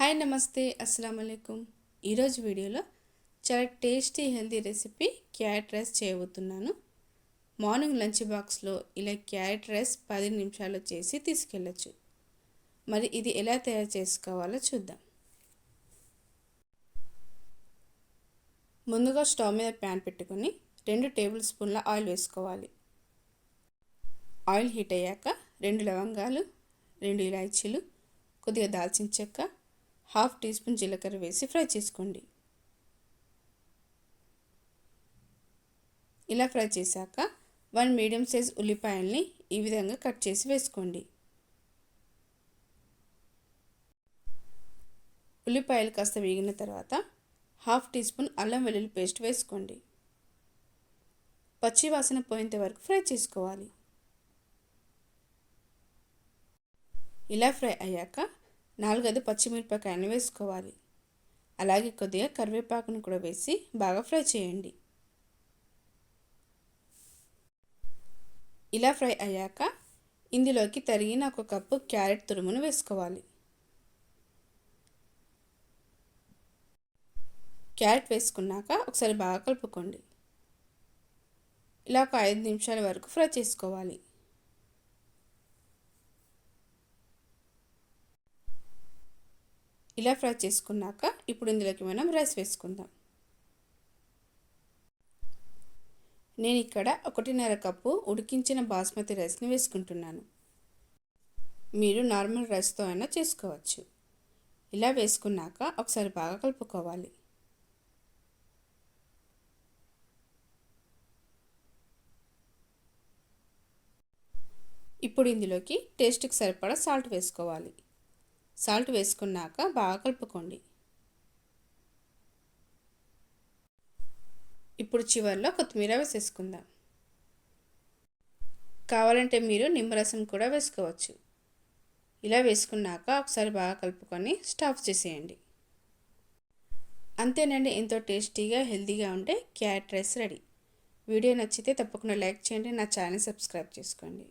Hi నమస్తే అస్సలం వాలేకుమ్. ఈరోజు వీడియోలో చాలా tasty healthy recipe carrot rice చేయబోతున్నాను. మార్నింగ్ లంచ్ బాక్స్లో ఇలా క్యారెట్ రైస్ 10 నిమిషాల్లో చేసి తీసుకెళ్ళచ్చు. మరి ఇది ఎలా తయారు చేసుకోవాలో చూద్దాం. ముందుగా స్టవ్ మీద ప్యాన్ పెట్టుకొని 2 టేబుల్ స్పూన్ల ఆయిల్ వేసుకోవాలి. ఆయిల్ హీట్ అయ్యాక 2 లవంగాలు, 2 ఇలాచీలు, కొద్దిగా దాల్చిన చెక్క, 1/2 టీ స్పూన్ జీలకర్ర వేసి ఫ్రై చేసుకోండి. ఇలా ఫ్రై చేశాక 1 మీడియం సైజ్ ఉల్లిపాయల్ని ఈ విధంగా కట్ చేసి వేసుకోండి. ఉల్లిపాయలు కాస్త వేగిన తర్వాత 1/2 టీ స్పూన్ అల్లం వెల్లుల్లి పేస్ట్ వేసుకోండి. పచ్చి వాసన పోయేంత వరకు ఫ్రై చేసుకోవాలి. ఇలా ఫ్రై అయ్యాక 4 పచ్చిమిరపకాయలను వేసుకోవాలి. అలాగే కొద్దిగా కరివేపాకును కూడా వేసి బాగా ఫ్రై చేయండి. ఇలా ఫ్రై అయ్యాక ఇందులోకి తరిగిన 1 కప్పు క్యారెట్ తురుమును వేసుకోవాలి. క్యారెట్ వేసుకున్నాక ఒకసారి బాగా కలుపుకోండి. ఇలా ఒక 5 నిమిషాల వరకు ఫ్రై చేసుకోవాలి. ఇలా ఫ్రై చేసుకున్నాక ఇప్పుడు ఇందులోకి మనం రైస్ వేసుకుందాం. నేను ఇక్కడ 1.5 కప్పు ఉడికించిన బాస్మతి రైస్ని వేసుకుంటున్నాను. మీరు నార్మల్ రైస్తో అయినా చేసుకోవచ్చు. ఇలా వేసుకున్నాక ఒకసారి బాగా కలుపుకోవాలి. ఇప్పుడు ఇందులోకి టేస్ట్కి సరిపడా సాల్ట్ వేసుకోవాలి. సాల్ట్ వేసుకున్నాక బాగా కలుపుకోండి. ఇప్పుడు చివరిలో కొత్తిమీర వేసేసుకుందాం. కావాలంటే మీరు నిమ్మరసం కూడా వేసుకోవచ్చు. ఇలా వేసుకున్నాక ఒకసారి బాగా కలుపుకొని స్టవ్ చేసేయండి. అంతేనండి, ఎంతో టేస్టీగా హెల్తీగా ఉండే క్యారెట్ రైస్ రెడీ. వీడియో నచ్చితే తప్పకుండా లైక్ చేయండి, నా ఛానల్ సబ్స్క్రైబ్ చేసుకోండి.